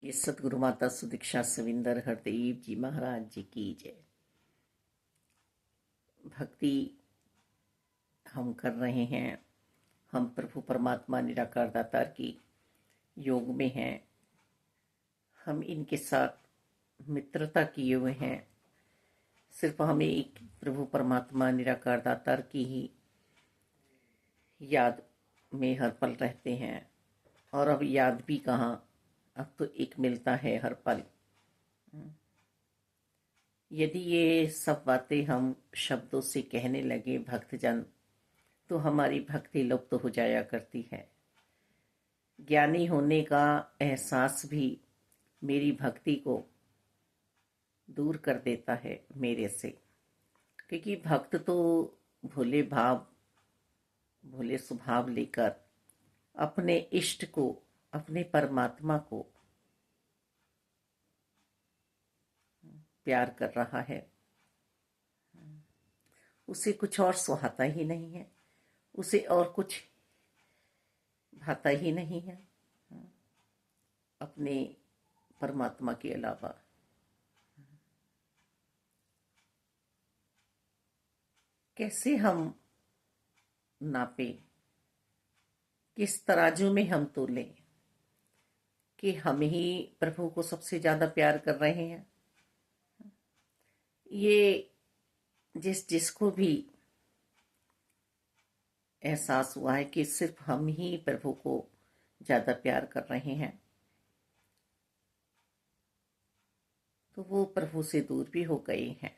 ये सतगुरु माता सुदीक्षा सविंदर हरदेव जी महाराज जी की जय। भक्ति हम कर रहे हैं। हम प्रभु परमात्मा निराकार दातार की योग में हैं। हम इनके साथ मित्रता किए हुए हैं। सिर्फ हमें एक प्रभु परमात्मा निराकार दातार की ही याद में हर पल रहते हैं। और अब याद भी कहाँ, अब तो एक मिलता है हर पल। यदि ये सब बातें हम शब्दों से कहने लगे भक्तजन, तो हमारी भक्ति लुप्त हो जाया करती है। ज्ञानी होने का एहसास भी मेरी भक्ति को दूर कर देता है मेरे से, क्योंकि भक्त तो भोले भाव, भोले स्वभाव लेकर अपने इष्ट को, अपने परमात्मा को प्यार कर रहा है। उसे कुछ और सुहाता ही नहीं है, उसे और कुछ भाता ही नहीं है अपने परमात्मा के अलावा। कैसे हम नापे, किस तराजू में हम तोलें कि हम ही प्रभु को सबसे ज्यादा प्यार कर रहे हैं। ये जिसको भी एहसास हुआ है कि सिर्फ हम ही प्रभु को ज्यादा प्यार कर रहे हैं, तो वो प्रभु से दूर भी हो गए हैं।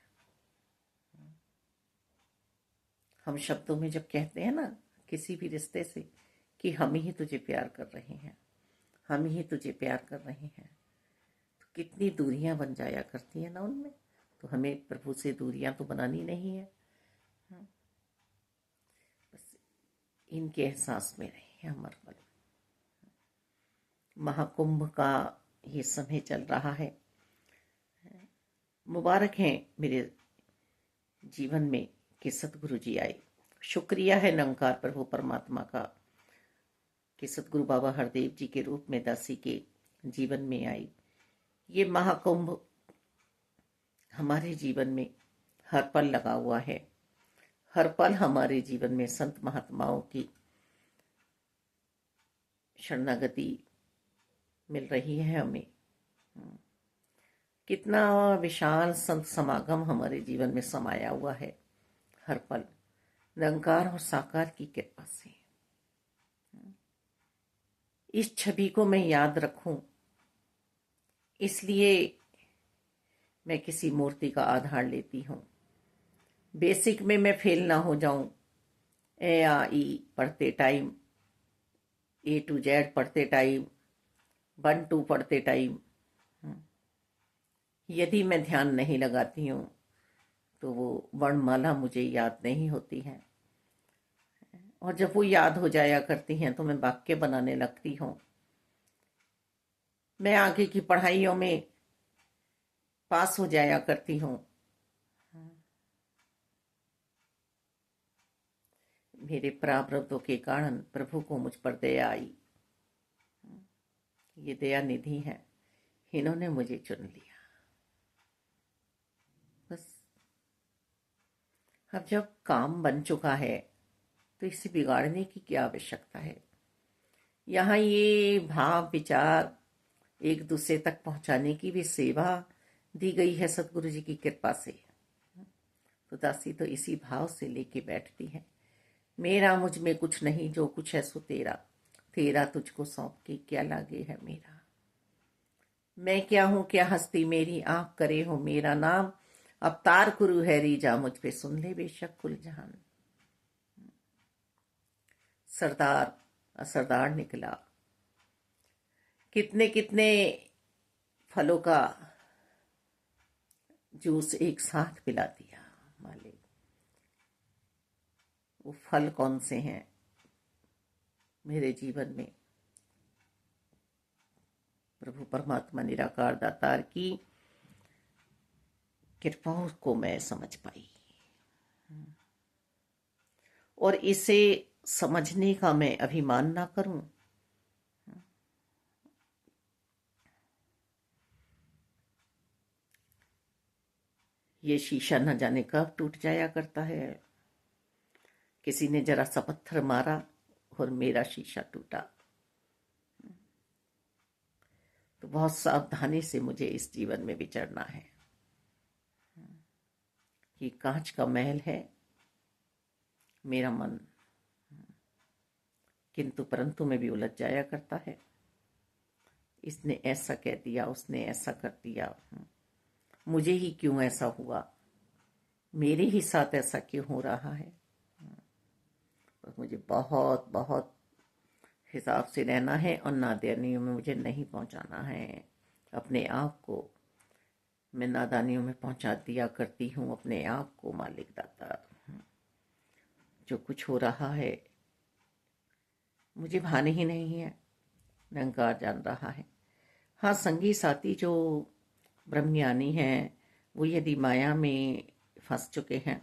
हम शब्दों में जब कहते हैं ना किसी भी रिश्ते से कि हम ही तुझे प्यार कर रहे हैं, हम ही तुझे प्यार कर रहे हैं, तो कितनी दूरियां बन जाया करती हैं ना उनमें। तो हमें प्रभु से दूरियां तो बनानी नहीं है। बस इनके एहसास में रहे हम हर पल। महाकुंभ का ये समय चल रहा है। मुबारक है मेरे जीवन में कि सतगुरु जी आए। शुक्रिया है निरंकार प्रभु परमात्मा का कि सतगुरु बाबा हरदेव जी के रूप में दासी के जीवन में आई। ये महाकुंभ हमारे जीवन में हर पल लगा हुआ है। हर पल हमारे जीवन में संत महात्माओं की शरणागति मिल रही है हमें। कितना विशाल संत समागम हमारे जीवन में समाया हुआ है हर पल, निरंकार और साकार की कृपा से। इस छवि को मैं याद रखूं, इसलिए मैं किसी मूर्ति का आधार लेती हूं। बेसिक में मैं फेल ना हो जाऊं। ए आ ई पढ़ते टाइम, ए टू जेड पढ़ते टाइम, 1 2 पढ़ते टाइम यदि मैं ध्यान नहीं लगाती हूँ तो वो वर्णमाला मुझे याद नहीं होती है। और जब वो याद हो जाया करती हैं तो मैं वाक्य बनाने लगती हूँ। मैं आगे की पढ़ाइयों में पास हो जाया करती हूँ। मेरे प्रारब्धों के कारण प्रभु को मुझ पर दया आई। ये दया निधि है, इन्होंने मुझे चुन लिया। बस अब जब काम बन चुका है तो इसे बिगाड़ने की क्या आवश्यकता है। यहाँ ये भाव विचार एक दूसरे तक पहुंचाने की भी सेवा दी गई है सतगुरु जी की कृपा से। तो दासी तो इसी भाव से लेके बैठती है। मेरा मुझ में कुछ नहीं, जो कुछ है सो तेरा, तेरा तुझको सौंप के क्या लागे है मेरा। मैं क्या हूं, क्या हस्ती मेरी, आप करे हो मेरा नाम, अवतार गुरु है रीजा, मुझ पे सुन ले बेशक कुल जहान। सरदार असरदार निकला। कितने कितने फलों का जूस एक साथ पिला दिया मालिक। वो फल कौन से हैं मेरे जीवन में? प्रभु परमात्मा निराकार दातार की कृपाओं को मैं समझ पाई, और इसे समझने का मैं अभिमान ना करूं। ये शीशा न जाने कब टूट जाया करता है। किसी ने जरा सा पत्थर मारा और मेरा शीशा टूटा। तो बहुत सावधानी से मुझे इस जीवन में विचरना है। कि कांच का महल है मेरा मन, किंतु परंतु में भी उलझ जाया करता है। इसने ऐसा कह दिया, उसने ऐसा कर दिया, मुझे ही क्यों ऐसा हुआ, मेरे ही साथ ऐसा क्यों हो रहा है। तो मुझे बहुत बहुत हिसाब से रहना है और नादानियों में मुझे नहीं पहुंचाना है। अपने आप को मैं नादानियों में पहुंचा दिया करती हूँ, अपने आप को मालिक दाता। जो कुछ हो रहा है मुझे भान ही नहीं है, निरंकार जान रहा है। हाँ, संगी साथी जो ब्रह्मज्ञानी हैं वो यदि माया में फंस चुके हैं,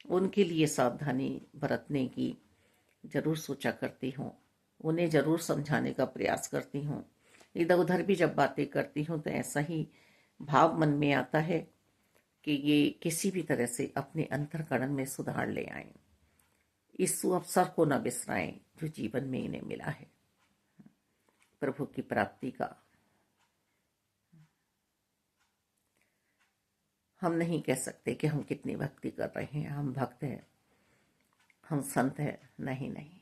उनके लिए सावधानी बरतने की जरूर सोचा करती हूँ। उन्हें जरूर समझाने का प्रयास करती हूँ। इधर उधर भी जब बातें करती हूँ तो ऐसा ही भाव मन में आता है कि ये किसी भी तरह से अपने अंतर्करण में सुधार ले आएं, इस सुअवसर को न बिसराएं जो जीवन में इन्हें मिला है प्रभु की प्राप्ति का। हम नहीं कह सकते कि हम कितनी भक्ति कर रहे हैं, हम भक्त हैं, हम संत हैं, नहीं नहीं।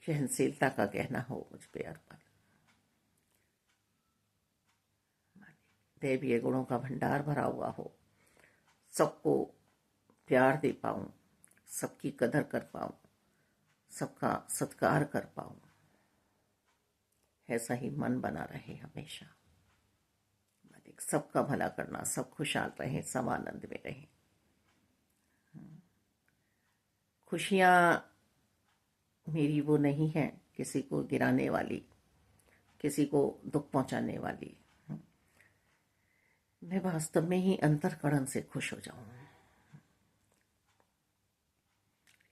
सहनशीलता का कहना हो मुझ पे अर्पण। दैवीय गुणों का भंडार भरा हुआ हो, सबको प्यार दे पाऊं, सबकी कदर कर पाऊं, सबका सत्कार कर पाऊं, ऐसा ही मन बना रहे हमेशा। सबका भला करना, सब खुशहाल रहे, सब आनंद में रहे। खुशियां मेरी वो नहीं है किसी को गिराने वाली, किसी को दुख पहुंचाने वाली। मैं वास्तव में ही अंतर्करण से खुश हो जाऊं,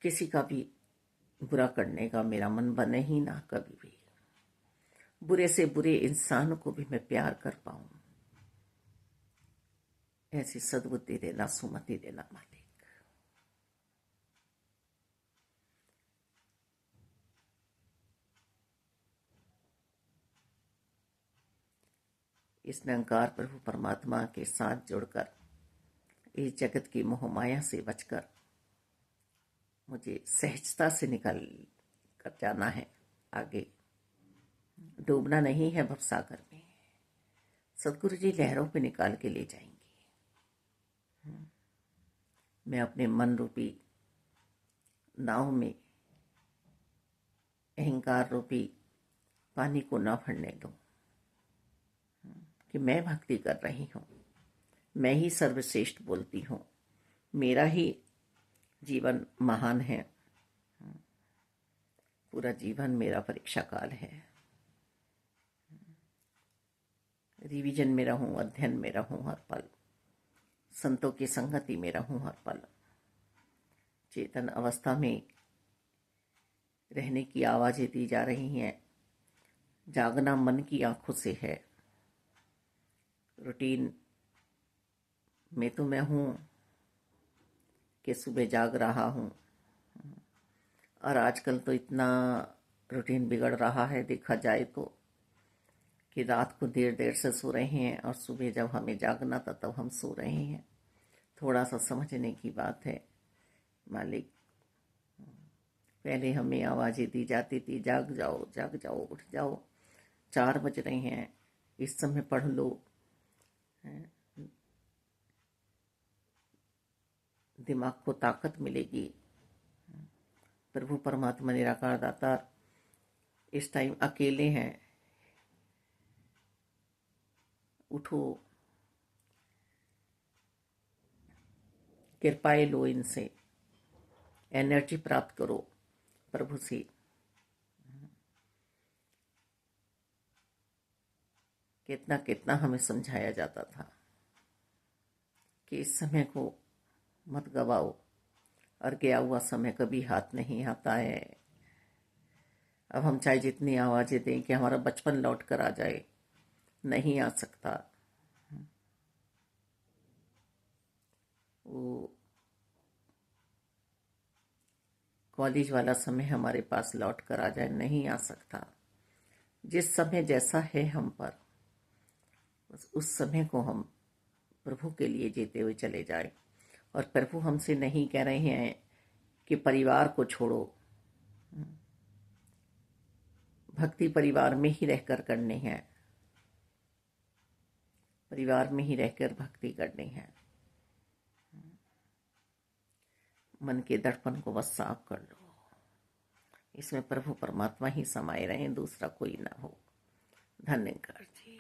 किसी का भी बुरा करने का मेरा मन बने ही ना कभी भी। बुरे से बुरे इंसान को भी मैं प्यार कर पाऊं, ऐसी सद्बुद्धि देना, सुमति देना मालिक। इस निरंकार प्रभु परमात्मा के साथ जुड़कर इस जगत की मोह माया से बचकर मुझे सहजता से निकल कर जाना है आगे। डूबना नहीं है भवसागर में, सदगुरु जी लहरों पे निकाल के ले जाएंगे। मैं अपने मन रूपी नाव में अहंकार रूपी पानी को न भरने दूं कि मैं भक्ति कर रही हूं, मैं ही सर्वश्रेष्ठ बोलती हूं, मेरा ही जीवन महान है, पूरा जीवन मेरा परीक्षा काल है। रिवीजन में रहूं, अध्ययन में रहूं हर पल, संतों की संगति में रहूं हर पल, चेतन अवस्था में रहने की आवाजें दी जा रही हैं। जागना मन की आंखों से है। रूटीन में तो मैं हूं कि सुबह जाग रहा हूं, और आजकल तो इतना रूटीन बिगड़ रहा है देखा जाए तो, कि रात को देर देर से सो रहे हैं और सुबह जब हमें जागना था तब हम सो रहे हैं। थोड़ा सा समझने की बात है मालिक। पहले हमें आवाजें दी जाती थी, जाग जाओ, उठ जाओ, 4 बज रहे हैं, इस समय पढ़ लो। दिमाग को ताकत मिलेगी। प्रभु परमात्मा निराकार दाता इस टाइम अकेले हैं, उठो, कृपाएं लो, इनसे एनर्जी प्राप्त करो प्रभु से। कितना कितना हमें समझाया जाता था कि इस समय को मत गवाओ, और गया हुआ समय कभी हाथ नहीं आता है। अब हम चाहे जितनी आवाजें दें कि हमारा बचपन लौट कर आ जाए, नहीं आ सकता। वो कॉलेज वाला समय हमारे पास लौट कर आ जाए, नहीं आ सकता। जिस समय जैसा है हम पर, बस उस समय को हम प्रभु के लिए जीते हुए चले जाए। और प्रभु हमसे नहीं कह रहे हैं कि परिवार को छोड़ो, भक्ति परिवार में ही रहकर करनी है, परिवार में ही रहकर भक्ति करनी है। मन के दर्पण को बस साफ कर लो, इसमें प्रभु परमात्मा ही समाये रहें, दूसरा कोई ना हो। धन्यवाद जी।